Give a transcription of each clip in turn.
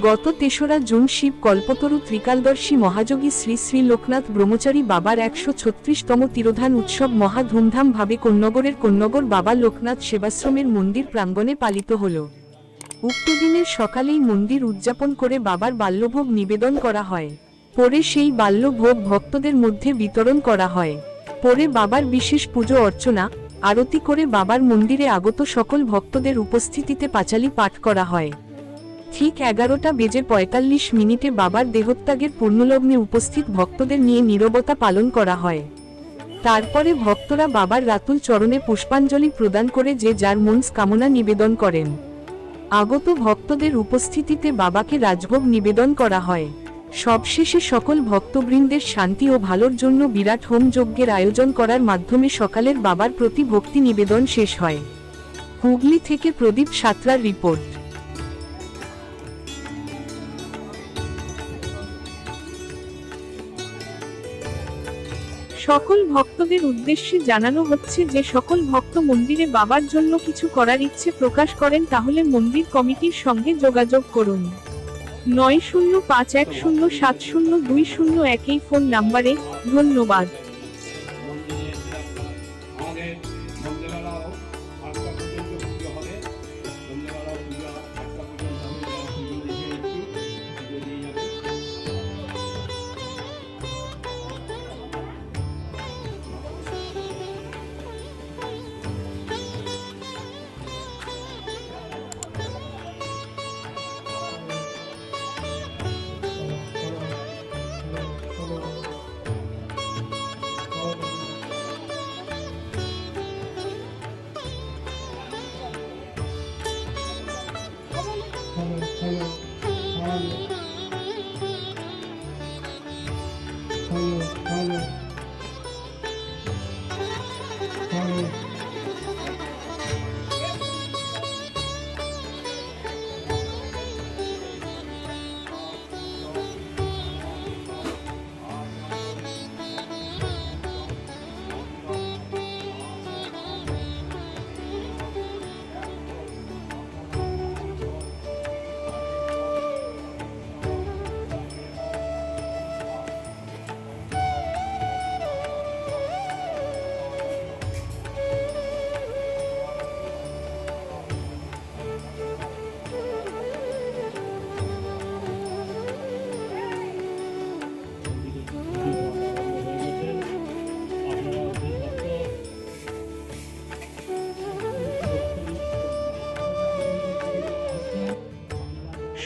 গত ৩রা জুন শিব কল্পতরু ত্রিকালদর্শী মহাযোগী শ্রী শ্রী লোকনাথ ব্রহ্মচারী বাবার ১৩৬তম তিরোধান উৎসব মহা ধুমধামভাবে কোন্নগরের কোন্নগর বাবা লোকনাথ সেবাশ্রমের মন্দির প্রাঙ্গণে পালিত হল। উক্ত দিনের সকালেই মন্দির উদযাপন করে বাবার বাল্যভোগ নিবেদন করা হয়। পরে সেই বাল্যভোগ ভক্তদের মধ্যে বিতরণ করা হয়। পরে বাবার বিশেষ পুজো অর্চনা আরতি করে বাবার মন্দিরে আগত সকল ভক্তদের উপস্থিতিতে পাঁচালি পাঠ করা হয়। ঠিক ১১:৪৫ বাবার দেহত্যাগের পূর্ণলগ্নে উপস্থিত ভক্তদের নিয়ে নীরবতা পালন করা হয়। তারপরে ভক্তরা বাবার রাতুল চরণে পুষ্পাঞ্জলি প্রদান করে যে যার মনস কামনা নিবেদন করেন। আগত ভক্তদের উপস্থিতিতে বাবাকে রাজভোগ নিবেদন করা হয়। সবশেষে সকল ভক্তবৃন্দের শান্তি ও ভালোর জন্য বিরাট হোম যজ্ঞের আয়োজন করার মাধ্যমে সকালের বাবার প্রতি ভক্তি নিবেদন শেষ হয়। হুগলি থেকে প্রদীপ সাঁতরার রিপোর্ট। সকল ভক্তদের উদ্দেশ্যে জানানো হচ্ছে যে সকল ভক্ত মন্দিরে বাবার জন্য কিছু করার ইচ্ছে প্রকাশ করেন তাহলে মন্দির কমিটির সঙ্গে যোগাযোগ করুন। 9051070201 এই ফোন নাম্বারে। ধন্যবাদ।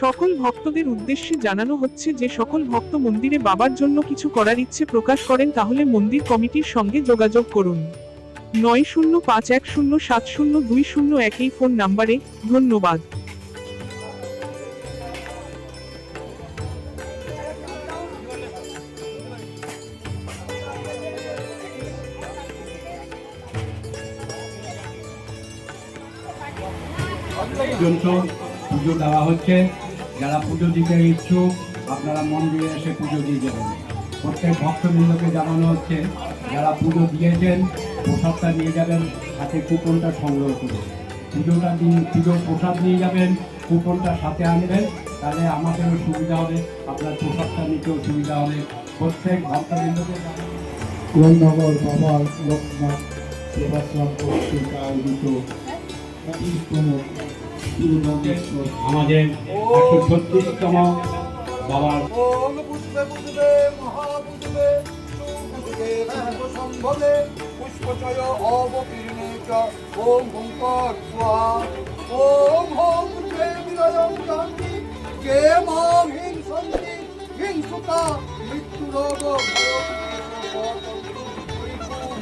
সকল ভক্তদের উদ্দেশ্যে জানানো হচ্ছে যে সকল ভক্ত মন্দিরে বাবার জন্য কিছু করার ইচ্ছে প্রকাশ করেন তাহলে মন্দির কমিটির সঙ্গে যোগাযোগ করুন। 9051070201 এই ফোন নাম্বারে। ধন্যবাদ। পুজো দেওয়া হচ্ছে। যারা পুজো দিতে ইচ্ছুক আপনারা মন্দিরে এসে পুজো দিয়ে যাবেন। প্রত্যেক ভক্তবৃন্দকে জানানো হচ্ছে যারা পুজো দিয়েছেন প্রসাদটা নিয়ে যাবেন, সাথে কুপনটা সংগ্রহ করুন। পুজোর প্রসাদ নিয়ে যাবেন, কুপনটা সাথে আনবেন, তাহলে আমাদেরও সুবিধা হবে, আপনার প্রসাদটা নিতেও সুবিধা হবে। প্রত্যেক ভক্তবৃন্দকে কোন্নগর বাবা লোকনাথ সেবাশ্রম কর্তৃক আয়োজিত আমাদের ১৩৬তম বাবার পুষ্পচয় অবতীর্ণে চ ওম ওঙ্কার স্বাহা ওম হং কে বিরয়ং শান্তি কে মাং হিং শান্তি হিং সুতা মৃত্যু রোগ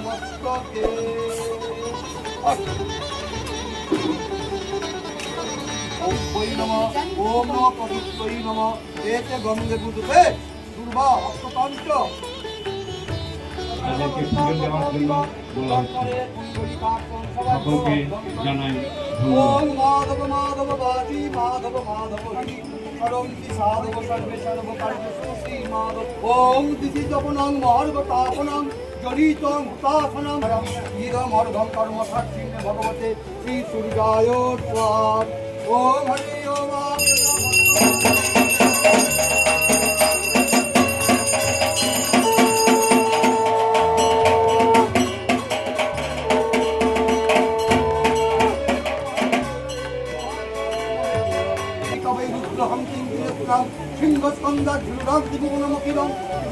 মস্তকে। ওম বৈ নমঃ ওম নমঃ পবিত্রৈ নমঃ এতে গঙ্গে বুধতে দুর্বা অষ্টপাঞ্চ। তাদেরকে পুজো দেওয়ার জন্য বলা হচ্ছে। সকলকে জানাই ওম মাধব মাধব বাজি মাধব মাধব সরন্তি সাধব সর্বে সর্ব কার্যেষু শ্রী মাধব। ওম দিতি জপনং মহর্ঘ তাপনং জনিতং হুতাসনং ইদম অর্ঘং কর্ম সাক্ষিণে ভগবতে শ্রী সূর্যায় স্বাহা। ওম হরি ওম। সিংহস্কন্দা ঝুলুরাম ত্রিভুবনমকিরম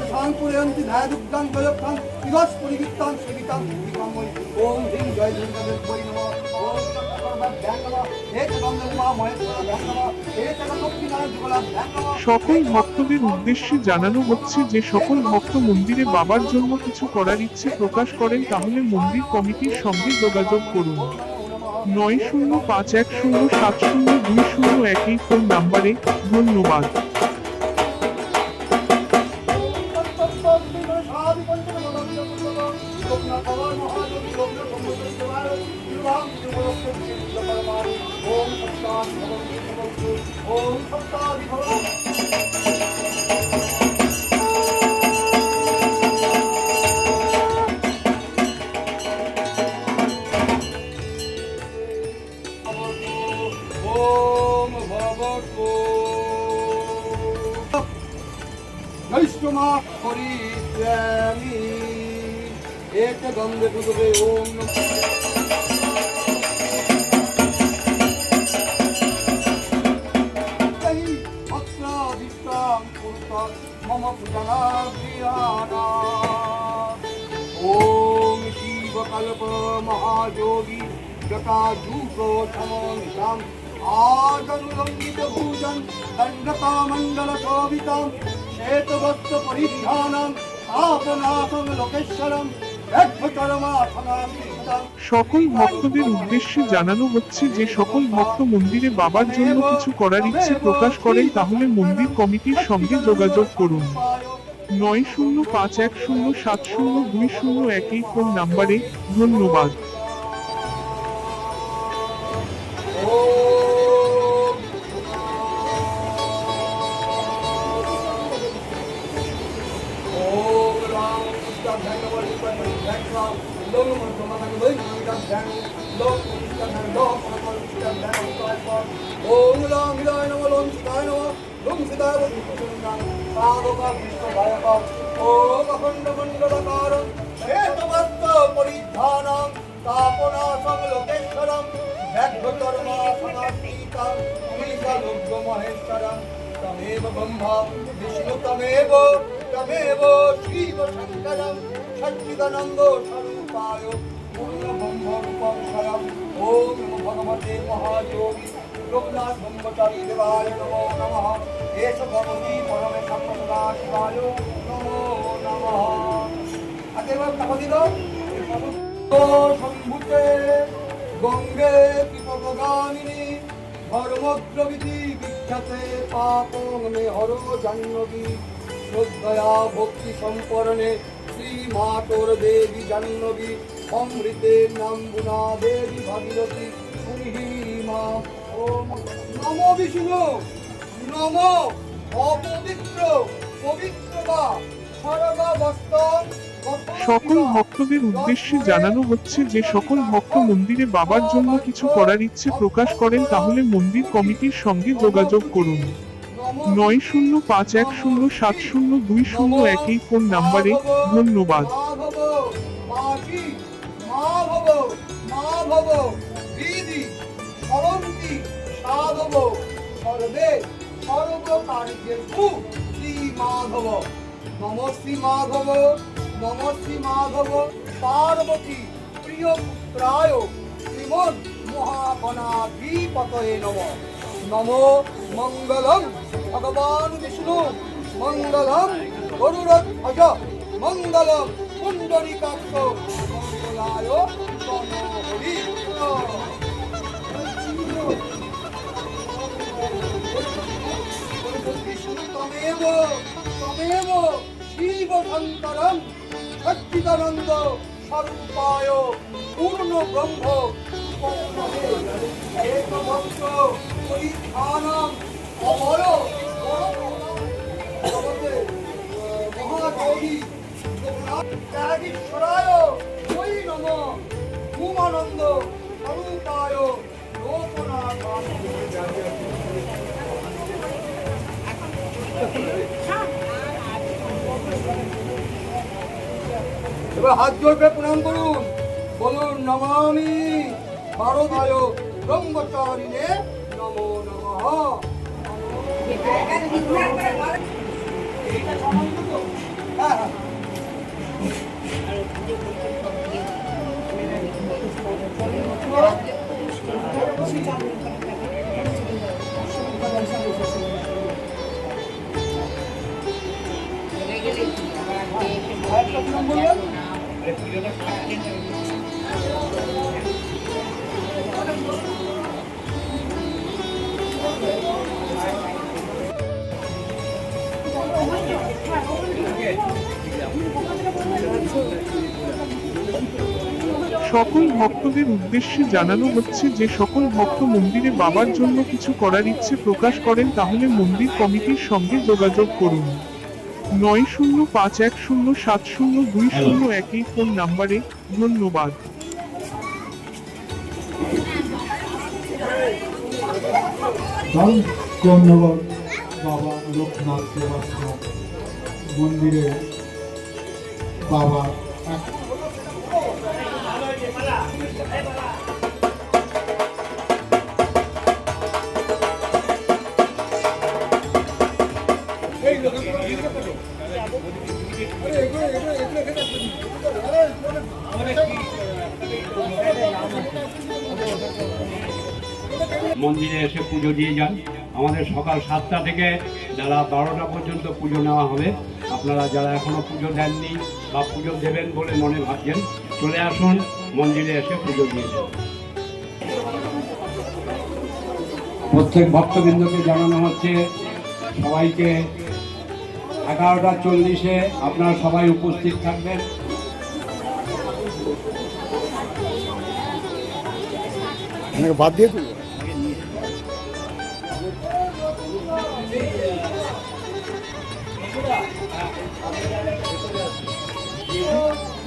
শাঙ্কুরয়ন্তি ধ্যায়দুগ্ধাং জয়ক্ষাং তিরস পরিগীতাং সেবিতাং বিকাময় ওম হ্রিং জয় দুর্গাদের বৈ নমঃ ওম ধ্যান নমঃ হে চন্দ্র উমা মহেশ্বর ধ্যান নমঃ হে লক্ষ্মীনারায়ণ যুগলাভ ধ্যান নমঃ। সকল ভক্তদের উদ্দেশ্যে জানানো হচ্ছে যে সকল ভক্ত মন্দিরে বাবার জন্য কিছু করার ইচ্ছে প্রকাশ করেন তাহলে মন্দির কমিটির সঙ্গে যোগাযোগ করুন 9051070201 এই ফোন নাম্বারে। ধন্যবাদ। নৈষ্ঠমা পরিত্রাণী এক গন্ধে পুজোবে ওম অত্রাদিষ্টাং পুরুষা মম পূজনাভিয়ানা ওম শিবকল্প মহাযোগী জটাজূষো সমন্বিতাম আজনুলঙ্ঘিত ভূজন দণ্ডকামণ্ডল শোভিতাম শ্বেতবস্ত্র পরিধানম আপনাথং লোকেশ্বরম সকল ভক্তদের উদ্দেশ্যে জানানো হচ্ছে যে সকল ভক্ত মন্দিরে বাবার জন্য কিছু করার ইচ্ছে প্রকাশ করেন তাহলে মন্দির কমিটির সঙ্গে যোগাযোগ করুন 9051070201 এই ফোন নাম্বারে। ধন্যবাদ। ওম রাম হিরায় নমঃ লোম সীতায় নমঃ লোম সীতায় সাধকা বিষ্ণুভায় ওম অখণ্ড মণ্ডলকারং শ্বেতবস্ত্র পরিধানং তাপনাসং লোকেশ্বরম ব্যাঘ্রকর্মা সমাপ্তিতাং অমৃতলোক মহেশ্বরম তমেব ব্রহ্মা বিষ্ণু তমেব শিব শঙ্করম সচ্চিদানন্দ স্বরূপায় পূর্ণ ব্রহ্ম রূপং স্বয়ং ওম নমো ভগবতে মহাযোগী লোকনাথ ব্রহ্মচারী দেবায় নমো নমঃ এষ ভগবতী পরমে সর্বদা শিবায় নমো নমঃ। আদেব কাহিল সম্ভূতে গঙ্গে কৃপগামিনী ধর্মদ্রবিধি বিখ্যাতে পাপং মে হর জাহ্নবী শ্রদ্ধয়া ভক্তি সম্পরণে শ্রী মাতোর দেবী জাহ্নবী অমৃতে নাম্বুনা দেবী ভাগীরথী মা ওম নমো বিষ্ণু নমো অপবিত্র পবিত্র বা সর্বাবস্থা। সকল ভক্তদের উদ্দেশ্যে জানানো হচ্ছে যে সকল ভক্ত মন্দিরে বাবার জন্য কিছু করার ইচ্ছে প্রকাশ করেন তাহলে মন্দির কমিটির সঙ্গে যোগাযোগ করুন 9051070201 এই ফোন নাম্বারে। ধন্যবাদ। নম শ্রী মাধব নম শ্রী মাধব পার্বতী প্রিয় পুত্রায় শ্রীমদ মহাগণাধিপতয়ে নম নম মঙ্গলম ভগবান বিষ্ণু মঙ্গলম গরুড়ধ্বজ মঙ্গলম পুণ্ডরীকাক্ষ মঙ্গলায় তনোহরি। বিষ্ণু তমেব তমেব শিব শঙ্করম সচ্চিদানন্দ স্বরূপায় পূর্ণ ব্রহ্ম একভক্ত পরিধানম অমর মহাযোগী ত্যাগীশ্বরায় ওই নম উমানন্দ স্বরূপায় লোকনাথ। এবার হাত জোর করে প্রণাম করুন, বলুন নমামি ভারতায় ব্রহ্মচারিণে নমো নমঃ। সকল ভক্তদের উদ্দেশ্যে জানানো হচ্ছে যে সকল ভক্ত মন্দিরে বাবার জন্য কিছু করার ইচ্ছে প্রকাশ করেন তাহলে মন্দির কমিটির সঙ্গে যোগাযোগ করুন 9051070201 এই ফোন নাম্বারে। ধন্যবাদ। কর্ণগর বাবা লোকনাথ সেবাশ্রম মন্দিরে বাবা মন্দিরে এসে পুজো দিয়ে যান। আমাদের সকাল 7টা থেকে যারা 12টা পর্যন্ত পুজো নেওয়া হবে। আপনারা যারা এখনো পুজো দেননি বা পুজো দেবেন বলে মনে ভাবছেন, চলে আসুন মন্দিরে এসে পুজো দিয়ে যান। প্রত্যেক ভক্তবৃন্দকে জানানো হচ্ছে সবাইকে 11:40 আপনারা সবাই উপস্থিত থাকবেন। বাদ দিয়ে তুলো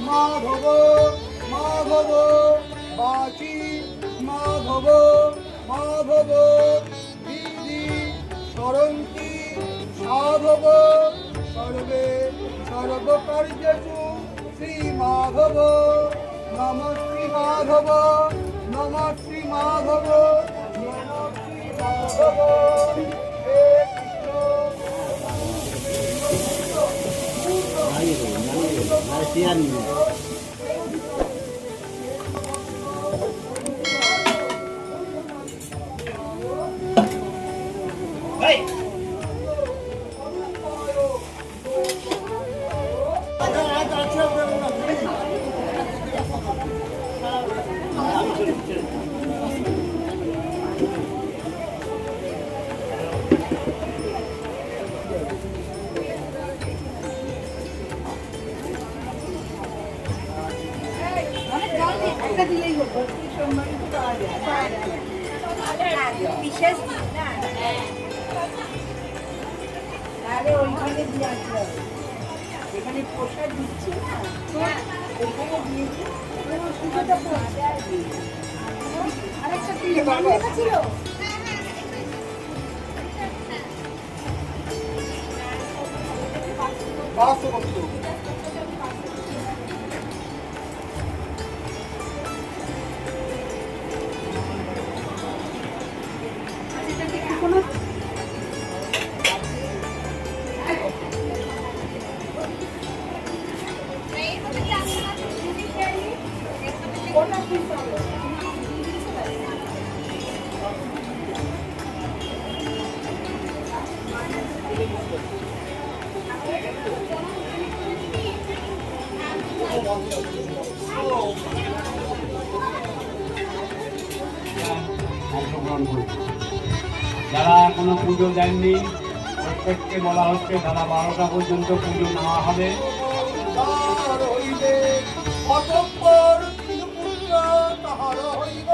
মাধব মাধব বাচি মাধব মাধব দিদি সরন্তি সাধব সর্বে সর্বকার্যেষু শ্রী মাধব নম শ্রী মাধব নম শ্রী মাধব নম শ্রী মাধব হে বিশেষ দিন না তাহলে ওইখানে দিয়ে আসতে হবে এখানে প্রসাদ দিচ্ছি না ওইখানে দিয়েছি সুযোগটা পড়ছে আর কি আরেকটা ছিল অংশগ্রহণ করুন। যারা এখনো পুজো দেননি প্রত্যেককে বলা হচ্ছে যারা 12টা পর্যন্ত পুজো নেওয়া হবে। তাহার হইবে অতঃপর তিন পুত্র তাহার হইব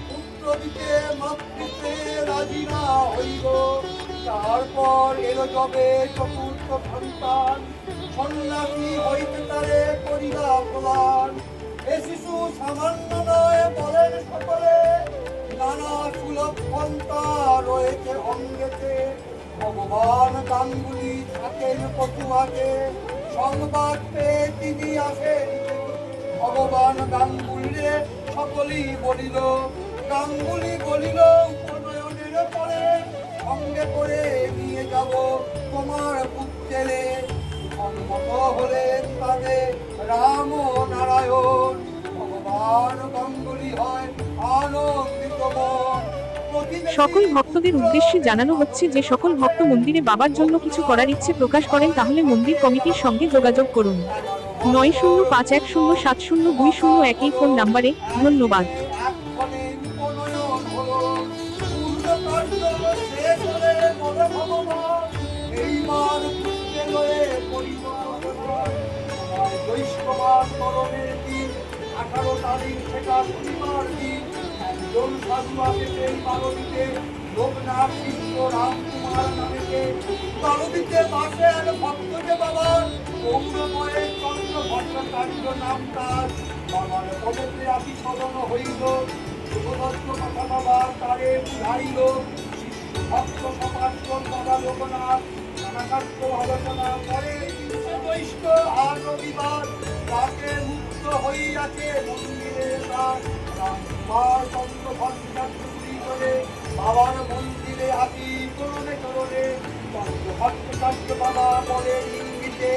পুত্র দিতে মাতৃতে রাজি না হইব তারপর এলো যবে চতুর্থ সন্তান সন্ন্যাসী হইতে তারে করিলা প্রদান এ শিশু সামান্য নয় বলেন সকলে নানা সুলভ পন্থা রয়েছে অঙ্গেতে ভগবান গাঙ্গুলি থাকেন পটুয়াতে সংবাদ পেয়ে তিনি আসেন ভগবান গাঙ্গুলিরে সকলেই বলিল গাঙ্গুলি বলিল উপনয়নের পরে সঙ্গে করে নিয়ে যাব তোমার পুত্রেলে সম্মত হলেন তাদের রাম ও নারায়ণ ভগবান গঙ্গুলি হয় আনন্দিত মন। সকল ভক্তদের উদ্দেশ্যে জানানো হচ্ছে যে সকল ভক্ত মন্দিরে বাবার জন্য কিছু করার ইচ্ছে প্রকাশ করেন তাহলে মন্দির কমিটির সঙ্গে যোগাযোগ করুন 9051070201 এই ফোন নাম্বারে। ধন্যবাদ। এক্ষণে উপনয়ন হলো, পূর্ণকার্য শেষ হলে বলে ভগবান, এইবার পুত্রে লয়ে পরিবর্তন। আমায় জ্যৈষ্ঠমাস করণের দিন 18 তারিখ সেটা শনিবার দিন একজন সাধু আছে সেই পার্বতীতে লোকনাথ শিষ্য রামকুমার নামেতে পার্বতীতে বাসে এক ভক্ত যে বাবার গৌরময়ের চন্দ্র ভট্টাচার্য নাম তার বাবার পদতে আতি সদন হইল শুভদত্ত কথা বাবা তারে বুঝাইল শিষ্য ভক্ত সমার্থন বাবা লোকনাথ নানাকাত্য আলোচনা করে জ্যৈষ্ঠ আর রবিবার তাকে মুক্ত হইয়াছে মন্দিরে তার রামকুমার চন্দ্র ভট্টাচার্য করে বাবার মন্দিরে আতি করণে করণে চন্দ্র ভট্টাচার্য বাবা বলে ইঙ্গিতে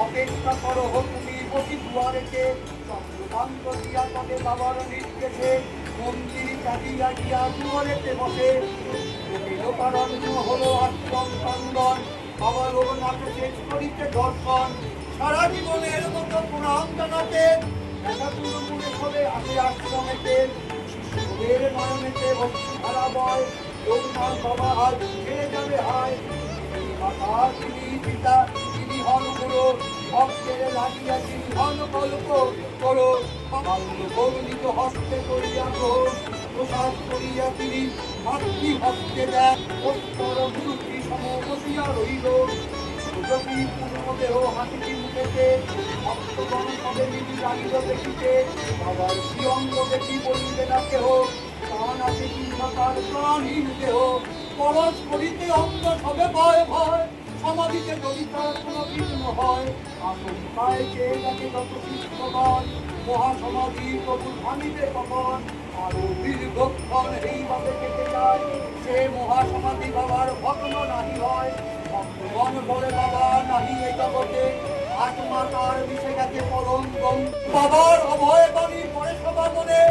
অপেক্ষা করো তুমি বসি দুয়ারেতে চন্দ্রকান্ত দিয়া তবে বাবার নির্দেশে মন্দির কাটিয়া গিয়া দুয়ারেতে বসে লোকারণ্য হলো আশ্রম চন্দন বাবা লোকনাথে শেষ করিতে দর্শন সারা জীবনের মতো প্রণাম জানাতে দেখা তুলমুলে সবে আসে আশ্রমেতে শিশুদের নয়নেতে ভক্তি ধারা বয় লোকনাথ বাবা আজ ছেড়ে যাবে হায় মাতা তিনি পিতা তিনি হন গুরু ভক্তের লাগিয়া তিনি হন কল্প করো বাল্য গৌরিত হস্তে করিয়া গ্রহণ প্রসাদ করিয়া তিনি মাতৃ হস্তে দেন উত্তর গুরুটি সম বসিয়া রইল সুযোগী পূর্ণদেহ হাসিটি মুখেতে ভক্তগণ সবে নিজ লাগিল দেখিতে বাবার শ্রীঅঙ্গ দেখি বলিলে না কেহ প্রাণ আছে কিংবা তার প্রাণহীন দেহ পরশ করিতে অঙ্গ সবে ভয় ভয় সমাধিতে যদি তার কোনো বিঘ্ন হয় আশঙ্কায় কে যাকে যত শিষ্যগণ মহাসমাধি প্রভু ভাঙিবে কখন আরো দীর্ঘক্ষণ এইভাবে কেটে যায় সে মহাসমাধি বাবার ভগ্ন নাহি হয় ভক্তগণ বলে বাবা নাহি এই জগতে আত্মা তার মিশে গেছে পরঙ্গম বাবার অভয় বাণী পরে সভা মনে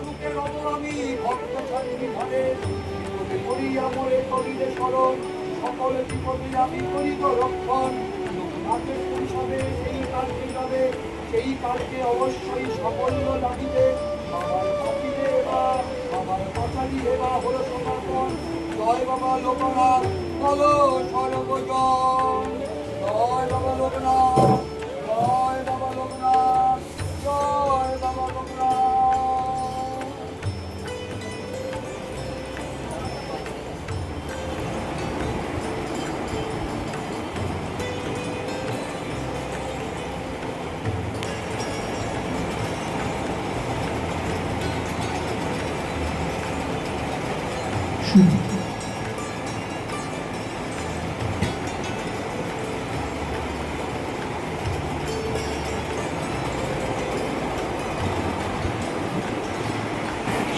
রূপে রব আমি ভক্ত ছাড়িনি ধরে বিপদে করিয়া মরে করিলে স্মরণ সকল বিপদে আমি করিব রক্ষণ লোকনাথের পরিষদে সেই কালকে যাবে সেই কালকে অবশ্যই সাফল্য লাগিবে বাবার পাখিরে বা বাবার পাচারি এবা হলো সমাপন জয় বাবা লোকনাথ বলো সর্বজন জয় বাবা লোকনাথ জয় বাবা লোকনাথ জয় বাবা লোকনাথ।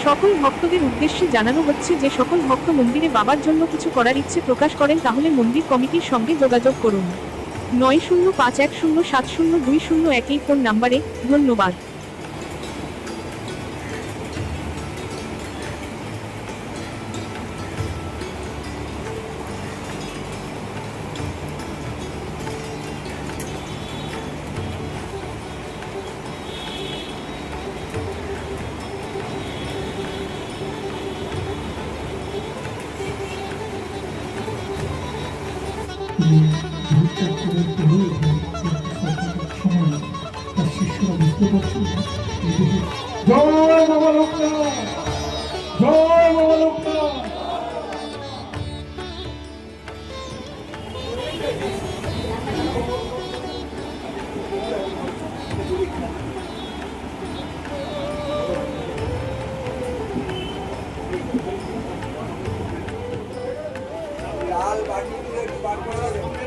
সকল ভক্তদের উদ্দেশ্যে জানানো হচ্ছে যে সকল ভক্ত মন্দিরে বাবার জন্য কিছু করার ইচ্ছে প্রকাশ করেন তাহলে মন্দির কমিটির সঙ্গে যোগাযোগ করুন 9051070201 এই ফোন নাম্বারে। ধন্যবাদ। তিনি ধূর্তাত্মরের প্রয়োগ সময় তার শিষ্যরা বুঝতে পারছিল না এই দেহে জয় বাবা লোকনাথ, জয় বাবা লোকনাথ। লাল বাটিগুলো একটু বার করা যাবে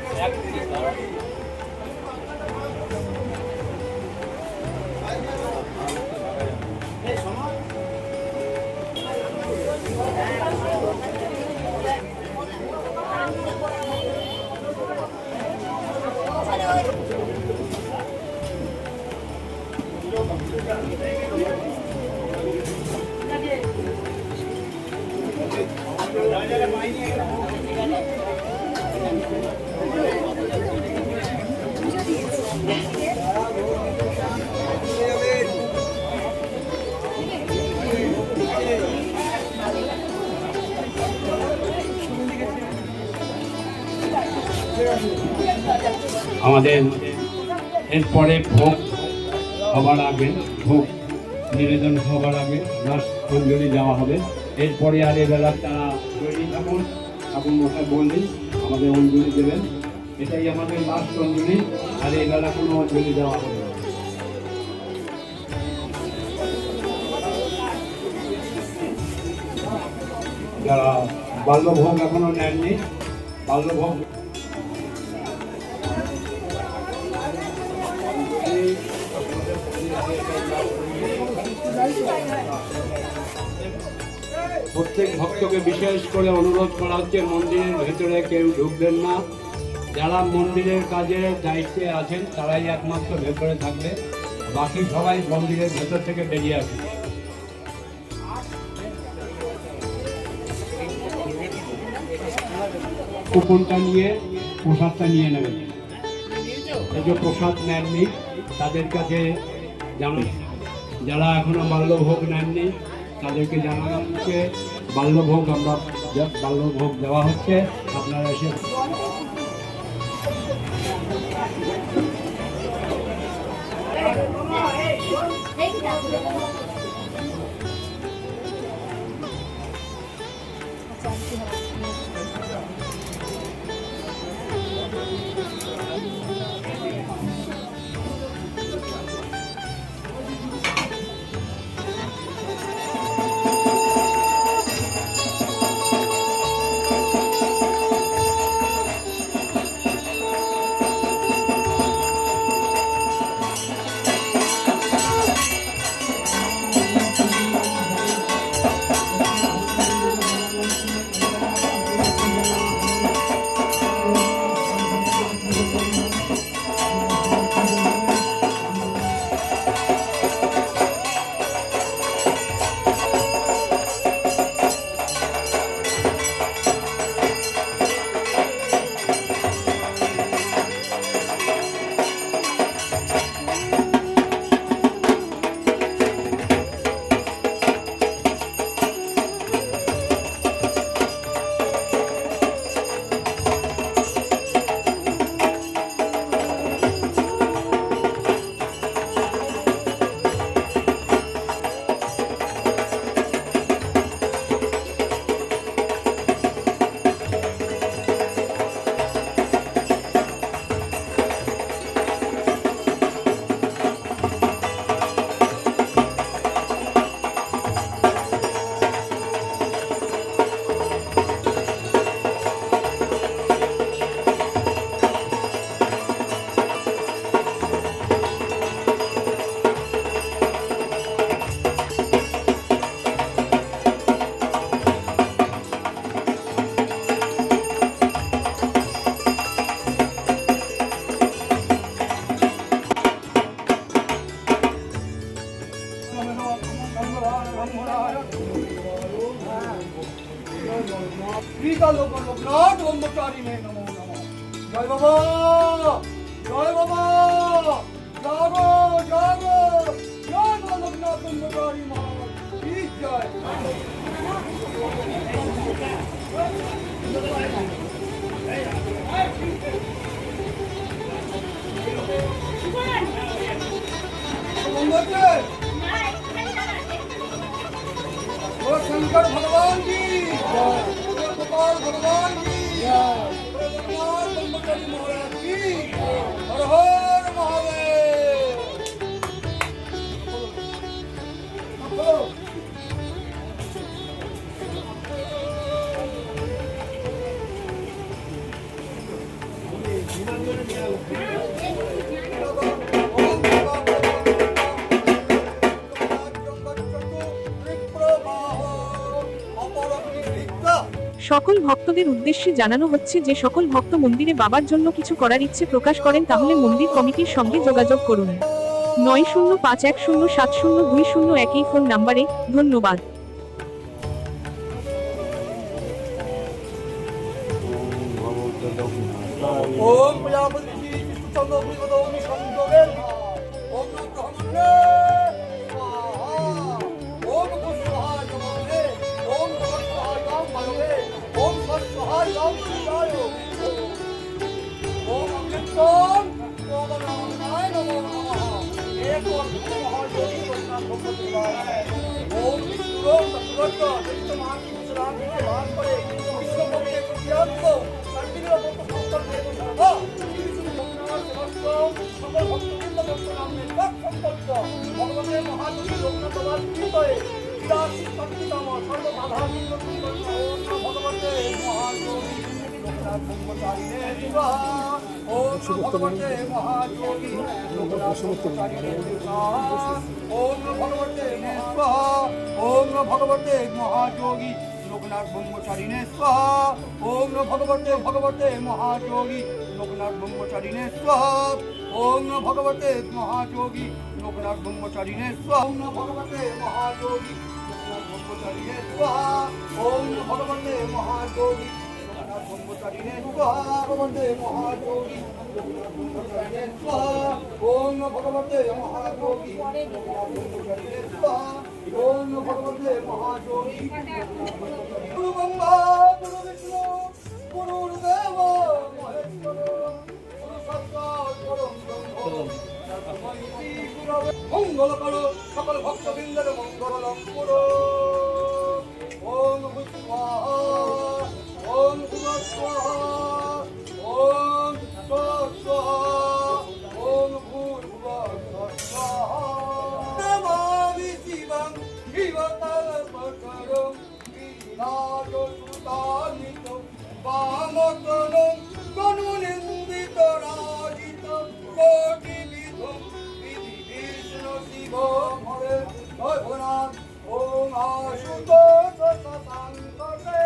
এই সময় আমাদের এরপরে ভোগ হবার আগে, ভোগ নিবেদন হবার আগে লাস্ট অঞ্জলি দেওয়া হবে। এরপরে আর এবেলা তারা তৈরি থাকুন, ঠাকুর মশাই বললেন আমাদের অঞ্জলি দেবেন, এটাই আমাদের লাস্ট অঞ্জলি। আর এবেলা কোনো অঞ্জলি দেওয়া হবে না। যারা বাল্যভোগ এখনো নেননি, বাল্যভোগ প্রত্যেক ভক্তকে বিশেষ করে অনুরোধ করা হচ্ছে মন্দিরের ভেতরে কেউ ঢুকবেন না। যারা মন্দিরের কাজে দায়িত্বে আছেন তারাই একমাত্র ভেতরে থাকবে, বাকি সবাই মন্দিরের ভেতর থেকে বেরিয়ে আসবে। কুপনটা নিয়ে প্রসাদটা নিয়ে নেবেন। এই যে প্রসাদ নেননি তাদের কাছে জানান, যারা এখনো বাল্যভোগ নেননি তাদেরকে জানানো হচ্ছে বাল্যভোগ বাল্যভোগ দেওয়া হচ্ছে, আপনারা এসে লোকনাথ ব্রহ্মচারী নমো নমঃ। জয় বাবা, জয় বাবা, জাগো জাগো, জয় মা লোকনাথ ব্রহ্মচারী মহারাজ কি জয়। शंकर भगवान की जय, गोपाल भगवान की जय, ब्रह्मचारी महाराज की हर हर महादेव। সকল ভক্তদের উদ্দেশ্যে জানানো হচ্ছে যে সকল ভক্ত মন্দিরে বাবার জন্য কিছু করার ইচ্ছে প্রকাশ করেন তাহলে মন্দির কমিটির সঙ্গে যোগাযোগ করুন 9051070201 এই ফোন নাম্বারে। ধন্যবাদ। ওম প্রজাপতি বিষ্ণুচন্দ্র ভূমিপদমি সংযোগের ওম নমঃ ওম কুশলহায় নমঃ ওম কুশলহায় নমঃ ওম কুশলহায় নমঃ ওম অমৃতম ওম নারায়ণ নমঃ এক ওম মহাযোগী ওম বিষ্ণুরম তত্ত্বজ্ঞ দৈত্য মহাপুরুষ রামকে বাস করে বিশ্বপতি কুটিয়ান্ত কান্তির মতো সত্তর দেব সর্ব সকল ভক্তবৃন্দ নামে সম্পর্ক ভগবানের মহাযোগী লোকনাথ বাবার হৃদয়ে বিরাট শক্তিতম সর্ববাধা ভগবতে মহাযোগী লোকনাথ ব্রহ্মচারিণে বিবাহ ওম ভগবতে মহাযোগী লোকনাথ ব্রহ্মচারিণে বিবাহ ওম ভগবতে স্বাহা ওম ভগবতে মহাযোগী লোকনাথ ব্রহ্মচারিণে স্বাহা ওম ভগবতে মহাযোগী লোকনাথ ব্রহ্মচারিণে স্বাহা ওম ভগবতে মহাযোগী লোকনাথ ব্রহ্মচারিণে স্বাহা ওম ভগবতে মহাযোগী লোকনাথ ব্রহ্মচারিণে স্বাহা ওম ভগবতে মহাযোগী লোকনাথ ব্রহ্মচারিণে স্বাহা ভগবতে মহাযোগী লোকনাথ ব্রহ্মচারিণে স্বাহা ওম ভগবতে মহাযোগী লোকনাথ ব্রহ্মচারিণে স্বাহা ওম ভগবতে মহাযোগী গুরু ব্রহ্মা গুরু বিষ্ণু গুরুদেব মহেশ্বর গুরু সাক্ষাৎ পরম ব্রহ্ম তস্মৈ শ্রী গুরবে মঙ্গল করো সকল ভক্তবৃন্দের মঙ্গলম করো ওম ভূস্বাহা ওম ভুবস্বাহা ওম স্বাহা ওম ভূর্ভুবস্বাহা নমামি শিবং শিবকল্পতরুং বিরাজসুতানিত বামকরং গণনিন্দিত রাজিত কোটিবিধং বিধি বিষ্ণু শিব হরে ভগবান ওম আশুতোষ শশাঙ্করে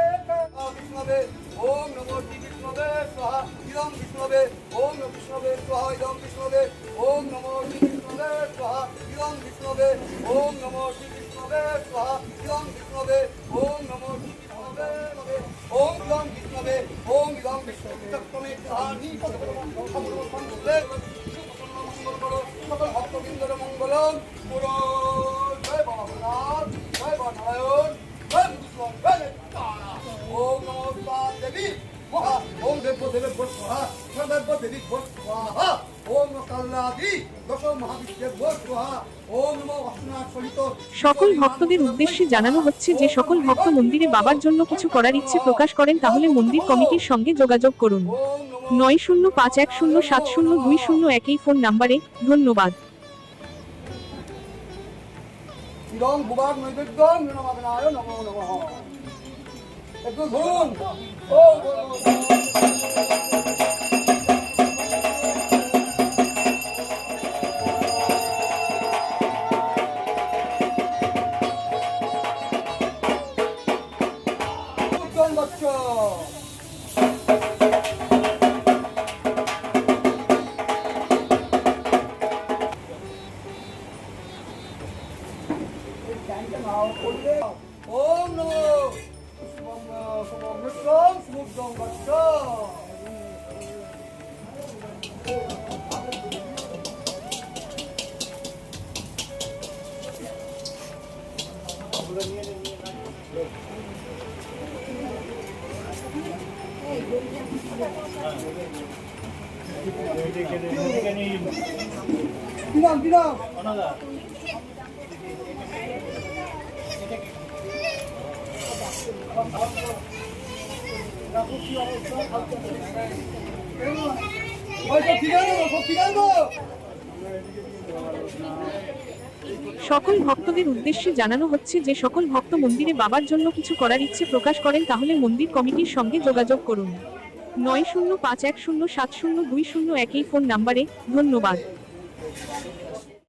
বিষ্ণবে ওম নমো শ্রী বিষ্ণবে স্বাহা ইদং বিষ্ণবে ওম নমো বিষ্ণবে স্বাহা ইদং বিষ্ণবে ওম নমো শ্রী বিষ্ণবে স্বাহা ইদং বিষ্ণবে ওম নমো শ্রী বিষ্ণবে স্বাহা ইদং বিষ্ণবে ওম নমো শ্রী বিষ্ণবে ওম ইদং বিষ্ণবে ওম ইদং বিষ্ণবে তত্ত্বমে ধানি মঙ্গল করো সকল ভক্তবৃন্দের মঙ্গলম পুরো জয় ভগবান জয় নারায়ণ জয় বিষ্ণু জয় তারা ওম নমস্কার দেবী মহা ওম দেব দেব স্বাহা সর্ব দেবী স্বাহা ওম কাল্লাদি দশ মহাবিষ্ণের স্বাহা ওম নমো অশ্বনাথ সহিত সকল ভক্তদের উদ্দেশ্যে জানানো হচ্ছে যে সকল ভক্ত মন্দিরে বাবার জন্য কিছু করার ইচ্ছে প্রকাশ করেন তাহলে মন্দির কমিটির সঙ্গে যোগাযোগ করুন 9051070201 এই ফোন নম্বরে। ধন্যবাদ। ইদং ভুবান নৈবেদ্যং নমঃ নমো নমঃ একটু ধরুন ও ওম নমো সমগ্রং সমুদ্রং গচ্ছ বিরাম বিরাম সকল ভক্তদের উদ্দেশ্যে জানানো হচ্ছে যে সকল ভক্ত মন্দিরে বাবার জন্য কিছু করার ইচ্ছে প্রকাশ করেন তাহলে মন্দির কমিটির সঙ্গে যোগাযোগ করুন 9051070201 এই ফোন নম্বরে। ধন্যবাদ।